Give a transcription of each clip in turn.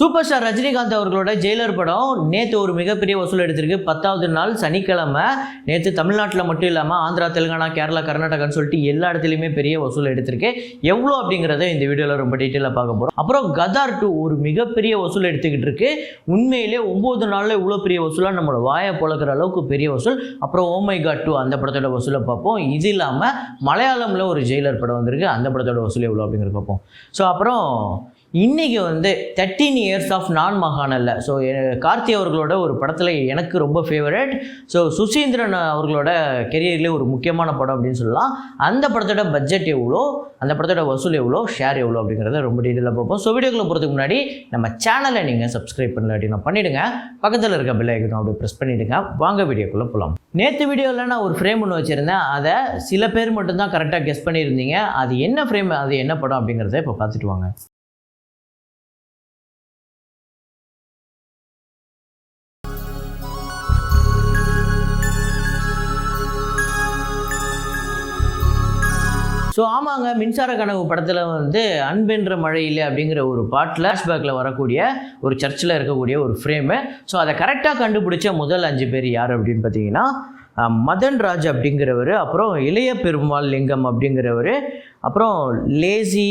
Super star Rajinikanth அவர்களோட Jailer படம் நேற்று ஒரு மிகப்பெரிய வசூல் எடுத்திருக்கு. 10வது நாள் சனிக்கிழமை நேற்று தமிழ்நாட்டில் மட்டும் இல்லாமல் ஆந்திரா, தெலுங்கானா, கேரளா, கர்நாடகான்னு சொல்லிட்டு எல்லா இடத்துலையுமே பெரிய வசூல் எடுத்திருக்கு. எவ்வளோ அப்படிங்கிறத இந்த வீடியோவில் ரொம்ப டீட்டெயிலாக பார்க்க போகிறோம். அப்புறம் கதார் 2 ஒரு மிகப்பெரிய வசூல் எடுத்துக்கிட்டு இருக்கு. உண்மையிலே 9 நாளில் இவ்வளோ பெரிய வசூலாக நம்மளோட வாயை பொழக்கிற அளவுக்கு பெரிய வசூல். அப்புறம் ஓ மை காட் 2 அந்த படத்தோட வசூலை பார்ப்போம். இது இல்லாமல் மலையாளமில் ஒரு ஜெயிலர் படம் வந்திருக்கு, அந்த படத்தோட வசூல் எவ்வளோ அப்படிங்கிறத பார்ப்போம். ஸோ அப்புறம் இன்றைக்கி 13 இயர்ஸ் ஆஃப் நான் மகானல்ல. ஸோ கார்த்தி அவர்களோட ஒரு படத்தில் எனக்கு ரொம்ப ஃபேவரட். ஸோ சுசீந்திரன் அவர்களோட கெரியர்லேயே ஒரு முக்கியமான படம் அப்படின்னு சொல்லலாம். அந்த படத்தோட பட்ஜெட் எவ்வளோ, அந்த படத்தோட வசூல் எவ்வளோ, ஷேர் எவ்வளோ அப்படிங்கிறத ரொம்ப டீட்டெயிலாக பார்ப்போம். ஸோ வீடியோக்குள்ள போகிறதுக்கு முன்னாடி நம்ம சேனலை நீங்கள் சப்ஸ்கிரைப் பண்ணல அப்படின்னா பண்ணிவிடுங்க. பக்கத்தில் இருக்க பெல் ஐக்கனும் அப்படியே ப்ரெஸ் பண்ணிவிடுங்க. வாங்க வீடியோக்குள்ளே போகலாம். நேற்று வீடியோவில் நான் ஒரு ஃப்ரேம் ஒன்று வச்சுருந்தேன். அதை சில பேர் மட்டும்தான் கரெக்டாக கெஸ் பண்ணியிருந்தீங்க. அது என்ன ஃப்ரேம், அது என்ன படம் அப்படிங்கிறத இப்போ பார்த்துட்டு வாங்க. ஸோ ஆமாங்க, மின்சார கனவு படத்தில் அன்பென்ற மழையில் அப்படிங்கிற ஒரு பாட்டில் ஃப்ளாஷ்பேக்கில் வரக்கூடிய ஒரு சர்ச்சில் இருக்கக்கூடிய ஒரு ஃப்ரேமு. ஸோ அதை கரெக்டாக கண்டுபிடிச்ச முதல் 5 பேர் யார் அப்படின்னு பார்த்தீங்கன்னா மதன் ராஜ் அப்படிங்கிறவர், அப்புறம் இளைய பெருமாள் லிங்கம் அப்படிங்கிறவர், அப்புறம் லேசி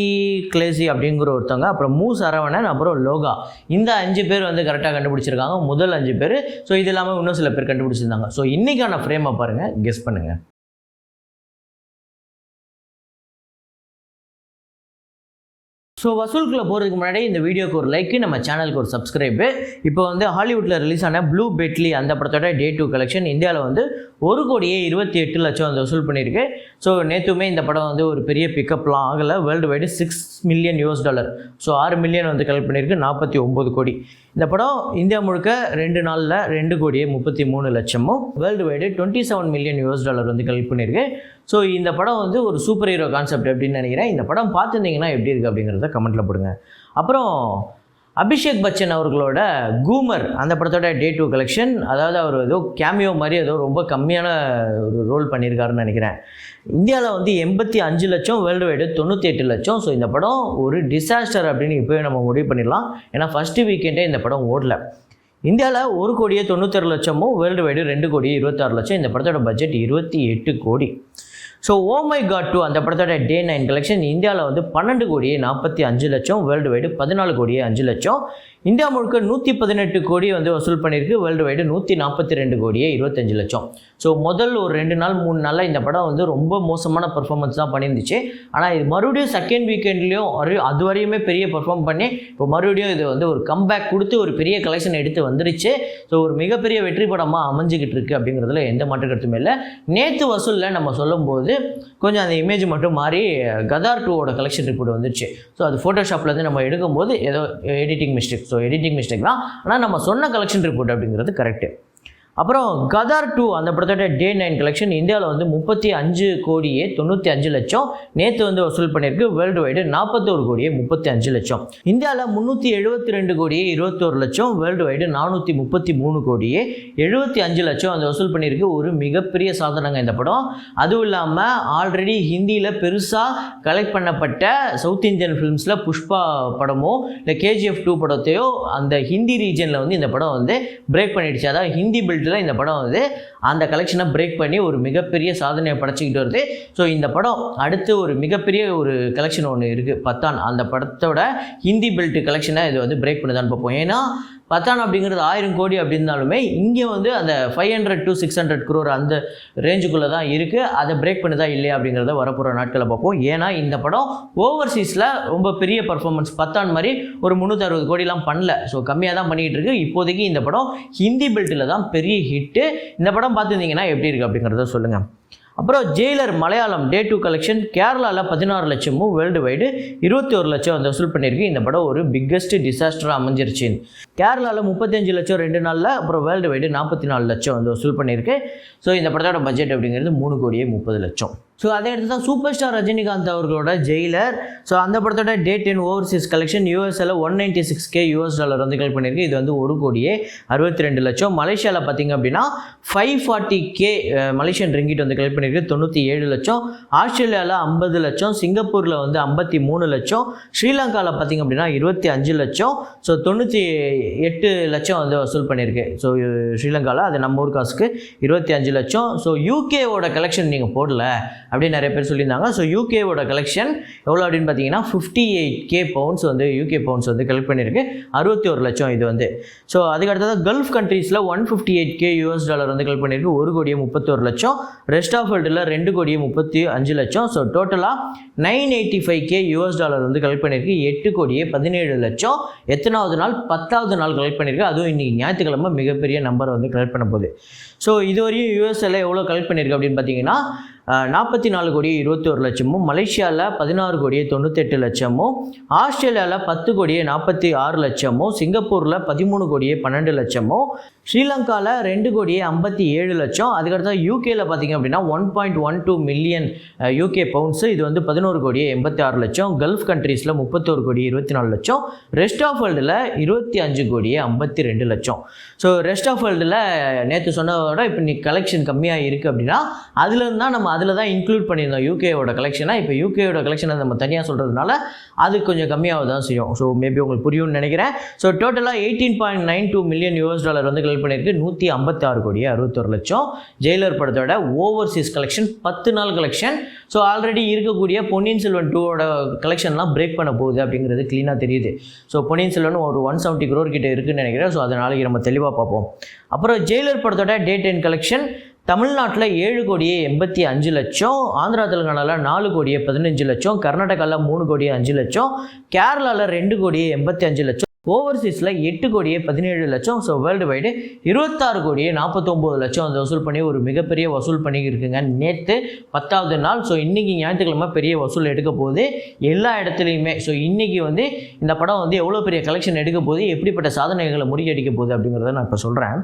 கிளேசி அப்படிங்கிற ஒருத்தவங்க, அப்புறம் மூ சரவணன், அப்புறம் லோகா. இந்த 5 பேர் கரெக்டாக கண்டுபிடிச்சிருக்காங்க, முதல் 5 பேர். ஸோ இது இல்லாமல் இன்னும் சில பேர் கண்டுபிடிச்சிருந்தாங்க. ஸோ இன்றைக்கான ஃப்ரேமை பாருங்கள், கெஸ் பண்ணுங்கள். ஸோ வசூலுக்குள்ளே போகிறதுக்கு முன்னாடி இந்த வீடியோக்கு ஒரு லைக்கு, நம்ம சேனலுக்கு ஒரு சப்ஸ்கிரைபு. இப்போ ஹாலிவுட்டில் ரிலீஸ் ஆன ப்ளூ பெட்லி அந்த படத்தோட Day 2 கலெக்ஷன் இந்தியாவில் 1,28,00,000 வசூல் பண்ணியிருக்கு. ஸோ நேற்றுமே இந்த படம் ஒரு பெரிய பிக்கப்லாம் ஆகலை. World wide $6 million. So 6 million collect பண்ணியிருக்கு, 49 கோடி. இந்த படம் இந்தியா முழுக்க 2 நாளில் 2,33,00,000, வேர்ல்டு வைடு $27 மில்லியன் கலெக்ட் பண்ணியிருக்கு. ஸோ இந்த படம் ஒரு சூப்பர் ஹீரோ கான்செப்ட் அப்படின்னு நினைக்கிறேன். இந்த படம் பார்த்துருந்தீங்கன்னா எப்படி இருக்குது அப்படிங்கிறத கமெண்ட்டில் போடுங்க. அப்புறம் அபிஷேக் பச்சன் அவர்களோட கூமர் அந்த படத்தோட Day 2 கலெக்ஷன், அதாவது அவர் ஏதோ கேமியோ மாதிரி ஏதோ ரொம்ப கம்மியான ஒரு ரோல் பண்ணியிருக்காருன்னு நினைக்கிறேன். இந்தியாவில் 85 லட்சம், வேர்ல்டு வைடு 98 லட்சம். ஸோ இந்த படம் ஒரு டிசாஸ்டர் அப்படின்னு இப்போவே நம்ம முடிவு பண்ணிடலாம். ஏன்னா ஃபஸ்ட்டு வீக்கெண்டே இந்த படம் ஓடல. இந்தியாவில் 1,96,00,000, வேர்ல்டு வைடு 2,26,00,000. இந்த படத்தோட பட்ஜெட் 28 கோடி. ஸோ ஓ மை காட் 2 அந்த படத்தோட Day 9 கலெக்ஷன் இந்தியாவில் 12,45,00,000, வேர்ல்டு வைடு 14,05,00,000. இந்தியா முழுக்க 118 கோடி வசூல் பண்ணியிருக்கு, வேர்ல்டு வைடு 142,25,00,000. ஸோ முதல் ஒரு 2 நாள் 3 நாளில் இந்த படம் ரொம்ப மோசமான பர்ஃபார்மன்ஸ் தான் பண்ணியிருந்துச்சு. ஆனால் இது மறுபடியும் செகண்ட் வீக்கெண்ட்லேயும் அது வரையுமே பெரிய பர்ஃபார்ம் பண்ணி இப்போ மறுபடியும் இது ஒரு கம்பேக் கொடுத்து ஒரு பெரிய கலெக்ஷன் எடுத்து வந்துருச்சு. ஸோ ஒரு மிகப்பெரிய வெற்றி படமாக அமைஞ்சிக்கிட்டு இருக்குது அப்படிங்கிறதுல எந்த மாற்று கருத்துமே இல்லை. நேற்று வசூலில் நம்ம சொல்லும்போது கொஞ்சம் அந்த இமேஜ் மட்டும் மாறி கதார் 2ஓட கலெக்ஷன் ரிப்போர்ட் வந்துச்சு. ஸோ அது ஃபோட்டோஷாப்லேருந்து நம்ம எடுக்கும்போது ஏதோ editing mistake. So editing mistake தான், ஆனால் நம்ம சொன்ன கலெக்ஷன் ரிப்போர்ட் அப்படிங்கிறது கரெக்டு. அப்புறம் கதார் 2 அந்த படத்தோட Day 9 கலெக்ஷன் இந்தியாவில் 35,95,00,000 நேற்று வசூல் பண்ணியிருக்கு, வேர்ல்டு வைடு 41,35,00,000. இந்தியாவில் 372,21,00,000, வேர்ல்டு வைடு 433,75,00,000 வசூல் பண்ணியிருக்கு. ஒரு மிகப்பெரிய சாதனைங்க இந்த படம். அதுவும் இல்லாமல் ஆல்ரெடி ஹிந்தியில் பெருசாக கலெக்ட் பண்ணப்பட்ட சவுத் இந்தியன் ஃபிலிம்ஸில் புஷ்பா படமோ இல்லை KGF 2 படத்தையோ அந்த ஹிந்தி ரீஜனில் இந்த படம் பிரேக் பண்ணிடுச்சு. அதாவது ஹிந்தி பில்ட் இந்த படம் அந்த கலெக்ஷனை பிரேக் பண்ணி ஒரு மிகப்பெரிய சாதனையை படைச்சிக்கிட்டு வருது. ஸோ இந்த படம் அடுத்து ஒரு மிகப்பெரிய ஒரு கலெக்ஷன் ஒன்று இருக்குது, பத்தான். அந்த படத்தோட ஹிந்தி பெல்ட் கலெக்ஷனை இது பிரேக் பண்ணுதான்னு பார்ப்போம். ஏன்னா பத்தான் அப்படிங்கிறது 1000 கோடி அப்படின்னாலுமே இங்கே அந்த 500 to 600 crore அந்த ரேஞ்சுக்குள்ளே தான் இருக்குது. அதை பிரேக் பண்ணுதா இல்லையா அப்படிங்கிறத வரப்போகிற நாட்களை பார்ப்போம். ஏன்னா இந்த படம் ஓவர்சீஸில் ரொம்ப பெரிய பர்ஃபார்மன்ஸ் பத்தான் மாதிரி ஒரு 360 கோடிலாம் பண்ணல. ஸோ கம்மியாக தான் பண்ணிக்கிட்டு இருக்குது. இப்போதைக்கு இந்த படம் ஹிந்தி பெல்ட்டில் தான் பெரிய ஹிட்டு. இந்த படம் பார்த்துருந்தீங்கன்னா எப்படி இருக்குது அப்படிங்கிறத சொல்லுங்கள். அப்புறம் ஜெயிலர் மலையாளம் Day 2 கலெக்ஷன் கேரளாவில் 16 லட்சமும், வேர்ல்டு வைடு 21 லட்சம் வசூல் பண்ணியிருக்கு. இந்த படம் ஒரு பிக்கஸ்ட் டிசாஸ்டராக அமைஞ்சிருச்சு. கேரளாவில் 35 லட்சம் 2 நாளில், அப்புறம் வேர்ல்டு வைடு 44 லட்சம் வசூல் பண்ணியிருக்கு. ஸோ இந்த படத்தோட பட்ஜெட் அப்படிங்கிறது 3,30,00,000. ஸோ அதை எடுத்து தான் சூப்பர் ஸ்டார் ரஜினிகாந்த் அவர்களோட ஜெயிலர். ஸோ அந்த படத்தோட டே 10 ஓவர்சீஸ் கலெக்ஷன் யூஎஸ்எல் $196K வந்து கலெக்ட் பண்ணியிருக்கு. இது வந்து 1,62,00,000. மலேசியாவில் பார்த்தீங்க அப்படின்னா 540K மலேசியன் ரிங்கிட் வந்து கலெக்ட் பண்ணியிருக்கு, 97,00,000. ஆஸ்திரேலியாவில் 50,00,000, சிங்கப்பூரில் வந்து 53,00,000, ஸ்ரீலங்காவில் பார்த்தீங்க அப்படின்னா 25,00,000. ஸோ 98,00,000 வந்து வசூல் பண்ணியிருக்கு. ஸோ ஸ்ரீலங்காவில் அது நம்ம ஊர் காசுக்கு 25,00,000. ஸோ யூகேவோட கலெக்ஷன் நீங்கள் போடல அப்படின்னு நிறைய பேர் சொல்லியிருந்தாங்க. ஸோ யூகேவோட கலெக்ஷன் எவ்வளோ அப்படின்னு பார்த்தீங்கன்னா 58K பவுண்ட்ஸ் வந்து யூகே பவுண்ட்ஸ் வந்து கலெக்ட் பண்ணியிருக்கு, 61,00,000 இது வந்து. ஸோ அதுக்கடுத்தது கல்ஃப் கண்ட்ரீஸில் $158K வந்து கலெக்ட் பண்ணியிருக்கு, 1,31,00,000. ரெஸ்ட் ஆஃப் வேர்ல்டில் $2,35,00,000. ஸோ டோட்டலாக $985K வந்து கலெக்ட் பண்ணியிருக்கு, 8,17,00,000. எத்தனாவது நாள்? 10வது நாள் கலெக்ட் பண்ணியிருக்கு. அதுவும் இன்றைக்கி ஞாயிற்றுக்கிழமை மிகப்பெரிய நம்பர் வந்து கலெக்ட் பண்ண போகுது. ஸோ இதுவரையும் யூஎஸ்எல்ல எவ்வளோ கலெக்ட் பண்ணியிருக்கு அப்படின்னு பார்த்தீங்கன்னா 44,21,00,000, மலேசியாவில் 16,98,00,000, ஆஸ்திரேலியாவில் 10,46,00,000, சிங்கப்பூரில் 13,12,00,000, ஸ்ரீலங்காவில் 2,57,00,000. அதுக்கடுத்து யூகேயில் பார்த்தீங்க அப்படின்னா 1.12 மில்லியன் யூகே பவுண்ட்ஸு, இது வந்து 11,86,00,000. கல்ஃப் கண்ட்ரீஸில் 31,24,00,000. ரெஸ்ட் ஆஃப் வேர்ல்டில் 25,52,00,000. ஸோ ரெஸ்ட் ஆஃப் வேர்ல்டில் நேற்று சொன்னதோட இப்போ நீ கலெக்ஷன் கம்மியாக இருக்குது அப்படின்னா அதுலேருந்து தான் நம்ம அதில் தான் இன்க்ளூட் பண்ணியிருந்தோம் யூகேயோட கலெக்ஷனாக. இப்போ யூகேயோட கலெக்ஷனை நம்ம தனியாக சொல்கிறதுனால அது கொஞ்சம் கம்மியாக தான் செய்யும். ஸோ மேபி உங்களுக்கு புரியும்னு நினைக்கிறேன். ஸோ டோட்டலாக $18.92 மில்லியன் வந்து கலெக்ட் பண்ணியிருக்கு, 156,61,00,000. ஜெயிலர் படத்தோட ஓவர்சீஸ் கலெக்ஷன் 10 நாள் கலெக்ஷன். ஸோ ஆல்ரெடி இருக்கக்கூடிய பொன்னியின் செல்வன் 2ஓட கலெக்ஷன்லாம் பிரேக் பண்ண போகுது அப்படிங்கிறது க்ளீனாக தெரியுது. ஸோ பொன்னியின் செல்வன் ஒரு 170 crore கிட்ட இருக்குதுன்னு நினைக்கிறேன். ஸோ அதை நாளைக்கு நம்ம தெளிவாக பார்ப்போம். அப்புறம் ஜெயிலர் படத்தோட டே 10 கலெக்ஷன் தமிழ்நாட்டில் 7,85,00,000, ஆந்திரா தெலுங்கானாவில் 4,15,00,000, கர்நாடகாவில் 3,05,00,000, கேரளாவில் 2,85,00,000, ஓவர்சீஸில் 8,17,00,000. ஸோ வேர்ல்டு வைடு 26,49,00,000 வந்து வசூல் பண்ணி ஒரு மிகப்பெரிய வசூல் பண்ணியிருக்குங்க நேற்று 10வது நாள். ஸோ இன்றைக்கி ஞாயிற்றுக்கிழமை பெரிய வசூல் எடுக்க போகுது எல்லா இடத்துலையுமே. ஸோ இன்றைக்கி வந்து இந்த படம் வந்து எவ்வளோ பெரிய கலெக்ஷன் எடுக்க போகுது, எப்படிப்பட்ட சாதனைகளை முறியடிக்க போகுது அப்படிங்கிறத நான் இப்போ சொல்கிறேன்.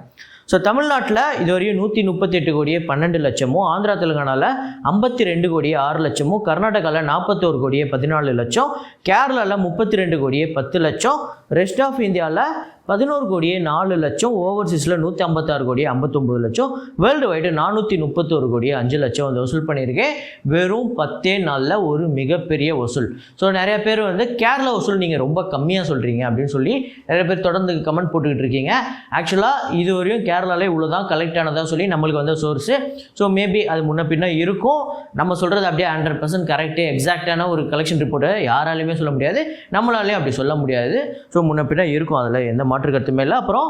ஸோ தமிழ்நாட்டில் இதுவரையும் 138,12,00,000, ஆந்திரா தெலுங்கானாவில் 52,06,00,000, கர்நாடகாவில் 41,14,00,000, கேரளாவில் 32,10,00,000, ரெஸ்ட் ஆஃப் இந்தியாவில் 11,04,00,000, ஓவர்சீஸில் 156,59,00,000, வேர்ல்டு வைடு 431,05,00,000 வந்து வசூல் பண்ணியிருக்கேன். வெறும் 10 நாளில் ஒரு மிகப்பெரிய வசூல். ஸோ நிறைய பேர் வந்து கேரளா வசூல் நீங்கள் ரொம்ப கம்மியாக சொல்கிறீங்க அப்படின்னு சொல்லி நிறைய பேர் தொடர்ந்து கமெண்ட் போட்டுக்கிட்டு இருக்கீங்க. ஆக்சுவலாக இது வரையும் கேரளாவில் இவ்வளோ தான் கலெக்ட் ஆனதாக சொல்லி நம்மளுக்கு வந்த சோர்ஸு. ஸோ மேபி அது முன்ன பின்ன இருக்கும். நம்ம சொல்கிறது அப்படியே 100% கரெக்டு எக்ஸாக்டான ஒரு கலெக்ஷன் ரிப்போர்ட்டை யாராலையுமே சொல்ல முடியாது, நம்மளாலேயும் அப்படி சொல்ல முடியாது. ஸோ முன்ன பின்ன இருக்கும், அதில் எந்த மாற்று கருத்துமே இல்லை. அப்புறம்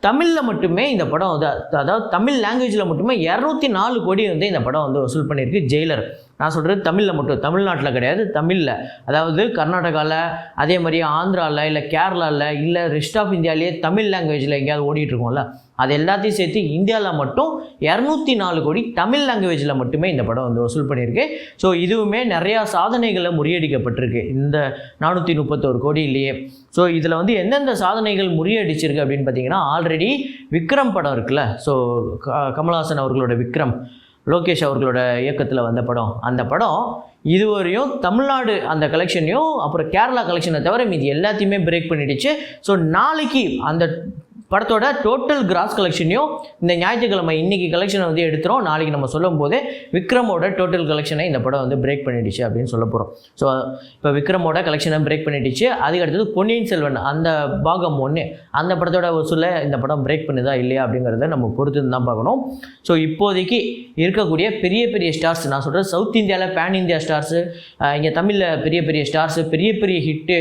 தமிழில் மட்டுமே இந்த படம் வந்து அதாவது தமிழ் லாங்குவேஜில் மட்டுமே 204 கோடி வந்து இந்த படம் வந்து வசூல் பண்ணியிருக்கு ஜெயிலர். நான் சொல்கிறது தமிழில் மட்டும், தமிழ்நாட்டில் கிடையாது, தமிழில். அதாவது கர்நாடகாவில், அதே மாதிரி ஆந்திராவில், இல்லை கேரளாவில், இல்லை ரெஸ்ட் ஆஃப் இந்தியாவிலேயே தமிழ் லாங்குவேஜில் எங்கேயாவது ஓடிட்டுருக்கோம்ல, அது எல்லாத்தையும் சேர்த்து இந்தியாவில் மட்டும் 204 கோடி தமிழ் லாங்குவேஜில் மட்டுமே இந்த படம் வந்து வசூல் பண்ணியிருக்கு. ஸோ இதுவுமே நிறையா சாதனைகளை முறியடிக்கப்பட்டிருக்கு இந்த 431 கோடியிலேயே. ஸோ இதில் வந்து எந்தெந்த சாதனைகள் முறியடிச்சிருக்கு அப்படின்னு பார்த்தீங்கன்னா, ஆல்ரெடி விக்ரம் படம் இருக்குல்ல, ஸோ கமல்ஹாசன் அவர்களோட விக்ரம், லோகேஷ் அவர்களோட இயக்கத்தில் வந்த படம், அந்த படம் இதுவரையும் தமிழ்நாடு அந்த கலெக்ஷனையும் அப்புறம் கேரளா கலெக்ஷனை தவிர மீதி எல்லாத்தையுமே பிரேக் பண்ணிடுச்சு. ஸோ நாளைக்கு அந்த படத்தோட டோட்டல் கிராஸ் கலெக்ஷனையும் இந்த ஞாயிற்றுக்கிழமை இன்றைக்கி கலெக்ஷனை வந்து எடுத்துகிறோம். நாளைக்கு நம்ம சொல்லும் போது விக்ரமோட டோட்டல் கலெக்ஷனை இந்த படம் வந்து பிரேக் பண்ணிடுச்சு அப்படின்னு சொல்ல போகிறோம். ஸோ இப்போ விக்ரமோட கலெக்ஷனை பிரேக் பண்ணிடுச்சு. அதுக்கடுத்தது பொன்னியின் செல்வன் அந்த பாகம் 1 அந்த படத்தோட வசூலை இந்த படம் பிரேக் பண்ணுதா இல்லையா அப்படிங்கிறத நம்ம பொறுத்து தான் பார்க்கணும். ஸோ இப்போதைக்கு இருக்கக்கூடிய பெரிய பெரிய ஸ்டார்ஸ், நான் சொல்கிறது சவுத் இந்தியாவில் பேன் இந்தியா ஸ்டார்ஸு, இங்கே தமிழில் பெரிய பெரிய ஸ்டார்ஸு, பெரிய பெரிய ஹிட்டு,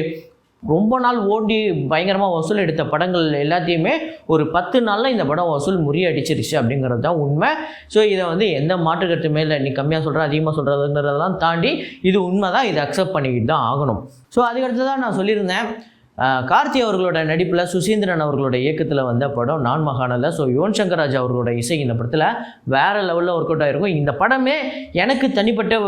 ரொம்ப நாள் ஓடி பயங்கரமாக வசூல் எடுத்த படங்கள் எல்லாத்தையுமே ஒரு 10 நாளில் இந்த படம் வசூல் முறியடிச்சிருச்சு அப்படிங்கிறது தான் உண்மை. ஸோ இதை வந்து எந்த மாற்று கருத்துமே இல்லை. நீ கம்மியாக சொல்கிற அதிகமாக சொல்கிறதுங்கிறதெல்லாம் தாண்டி இது உண்மை தான், இதை அக்செப்ட் பண்ணிக்கிட்டு தான் ஆகணும். ஸோ அதுக்கடுத்து தான் நான் சொல்லியிருந்தேன், கார்த்தி அவர்களோட நடிப்பில் சுசீந்திரன் அவர்களோட இயக்கத்தில் வந்த படம் நான் மகானில். ஸோ யுவன் சங்கர் ராஜா அவர்களோட இசை இந்த படத்தில் வேறு லெவலில் ஒர்க் அவுட் ஆகிருக்கும். இந்த படமே எனக்கு தனிப்பட்ட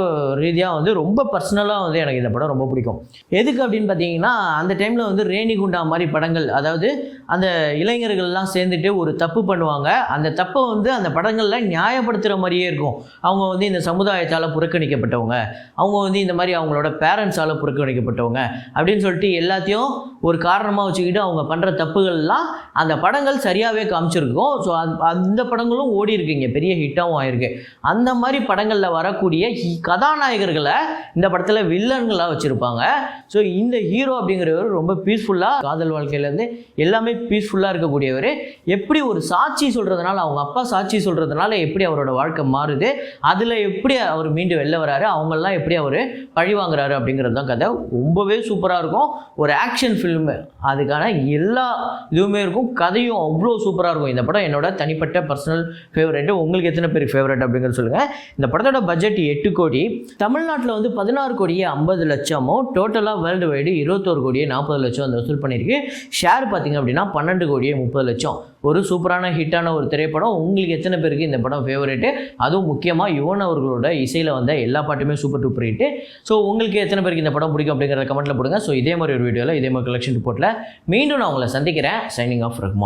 ரீதியாக வந்து ரொம்ப பர்சனலாக வந்து எனக்கு இந்த படம் ரொம்ப பிடிக்கும். எதுக்கு அப்படின்னு பார்த்தீங்கன்னா, அந்த டைமில் வந்து ரேணிகுண்டா மாதிரி படங்கள், அதாவது அந்த இளைஞர்கள்லாம் சேர்ந்துட்டு ஒரு தப்பு பண்ணுவாங்க. அந்த தப்பை வந்து அந்த படங்களில் நியாயப்படுத்துகிற மாதிரியே இருக்கும். அவங்க வந்து இந்த சமுதாயத்தால் புறக்கணிக்கப்பட்டவங்க, அவங்க வந்து இந்த மாதிரி அவங்களோட பேரண்ட்ஸால் புறக்கணிக்கப்பட்டவங்க அப்படின்னு சொல்லிட்டு எல்லாத்தையும் ஒரு காரணமாக வச்சுக்கிட்டு அவங்க பண்ணுற தப்புகள்லாம் அந்த படங்கள் சரியாகவே காமிச்சிருக்கோம். ஸோ அந்த படங்களும் ஓடி இருக்குங்க, பெரிய ஹிட்டாகவும் ஆயிருக்கு. அந்த மாதிரி படங்களில் வரக்கூடிய கதாநாயகர்களை இந்த படத்தில் வில்லன்களாக வச்சுருப்பாங்க. ஸோ இந்த ஹீரோ அப்படிங்கிறவர் ரொம்ப பீஸ்ஃபுல்லாக காதல் வாழ்க்கையிலேருந்து எல்லாமே பீஸ்ஃபுல்லாக இருக்கக்கூடியவர். எப்படி ஒரு சாட்சி சொல்கிறதுனால, அவங்க அப்பா சாட்சி சொல்கிறதுனால எப்படி அவரோட வாழ்க்கை மாறுது, அதில் எப்படி அவர் மீண்டும் வெளில வராரு, அவங்கெல்லாம் எப்படி அவர் பழி வாங்குறாரு அப்படிங்கிறது தான் கதை. ரொம்பவே சூப்பராக இருக்கும். ஒரு ஆக்ஷன் ஃபில்மு, அதுக்கான எல்லா இதுவுமே இருக்கும். கதையும் அவ்வளோ சூப்பராக இருக்கும். இந்த படம் என்னோட தனிப்பட்ட பர்சனல் ஃபேவரேட்டு. உங்களுக்கு எத்தனை பேர் ஃபேவரட் அப்படிங்கிறது சொல்லுங்கள். இந்த படத்தோட பட்ஜெட் 8 கோடி. தமிழ்நாட்டில் வந்து 16 கோடியே 50 லட்சமும், டோட்டலாக வேர்ல்டு வைடு 21 கோடியே 40 லட்சம் அந்த வசூல் பண்ணியிருக்கு. ஷேர் பார்த்திங்க அப்படின்னா 12 கோடியே 30 லட்சம். ஒரு சூப்பரான ஹிட்டான ஒரு திரைப்படம். உங்களுக்கு எத்தனை பேருக்கு இந்த படம் ஃபேவரேட்டு? அதுவும் முக்கியமாக யுவன் அவர்களோட இசையில் வந்த எல்லா பாட்டுமே சூப்பர் டூப்பர் ஹிட்டு. ஸோ உங்களுக்கு எத்தனை பேருக்கு இந்த படம் பிடிக்கும் அப்படிங்கிறத கமெண்ட்டில் போடுங்க. ஸோ இதே மாதிரி ஒரு வீடியோவில் இதே மாதிரி கலெக்ஷன் ரிப்போர்ட்டில் மீண்டும் நான் உங்களை சந்திக்கிறேன். Signing off Rahman.